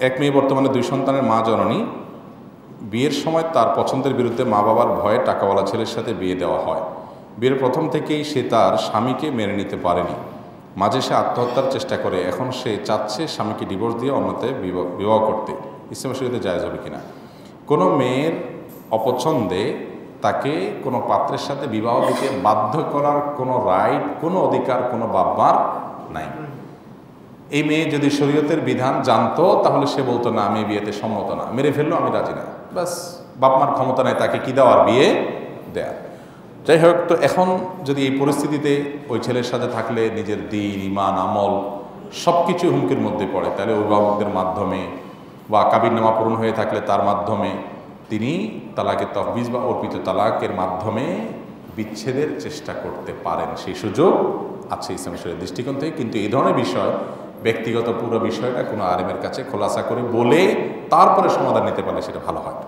এক মেয়ে বর্তমানে 2 সন্তানের মা জননী। বিয়ের সময় তার পছন্দের বিরুদ্ধে মা বাবার ভয়ে টাকাওয়ালা ছেলের সাথে বিয়ে দেওয়া হয়। বিয়ের প্রথম থেকেই সে তার স্বামীকে মেনে নিতে পারেনি। মাঝে সে আত্মহত্যার চেষ্টা করে। এখন সে চাচ্ছে স্বামীকে ডিভোর্স দিয়ে অন্যতে বিবাহ করতে। ইসলামের শরীয়তে জায়েজ হবে কিনা? কোনো মেয়ের অপছন্দে তাকে কোনো পাত্রের সাথে বিবাহ দিতে বাধ্য করার কোনো রাইট, কোনো অধিকার কোনো বাপ-মার নাই। এই মেয়ে যদি শরীয়তের বিধান জানতো তাহলে সে বলতো না, আমি বিয়েতে সম্মত না, মেরে ফেললো, আমি রাজি না, ব্যাস। বাপ-মার ক্ষমতা নেই তাকে কি দেওয়ার, বিয়ে দেয়া। যাই হোক, তো এখন যদি এই পরিস্থিতিতে ওই ছেলের সাথে থাকলে নিজের দিন, ইমান, আমল সব কিছু হুমকির মধ্যে পড়ে, তাহলে অভিভাবকদের মাধ্যমে বা কাবিননামা পূরণ হয়ে থাকলে তার মাধ্যমে তিনি তালাকের তহবিজ বা অর্পিত তালাকের মাধ্যমে বিচ্ছেদের চেষ্টা করতে পারেন। সেই সুযোগ আছে ইসলাম শরীয়তের দৃষ্টিকোণ থেকে। কিন্তু এই ধরনের বিষয়, ব্যক্তিগত পুরো বিষয়টা কোনো আলেমের কাছে খোলাসা করে বলে তারপরে সমাধান নিতে পারলে সেটা ভালো হয়।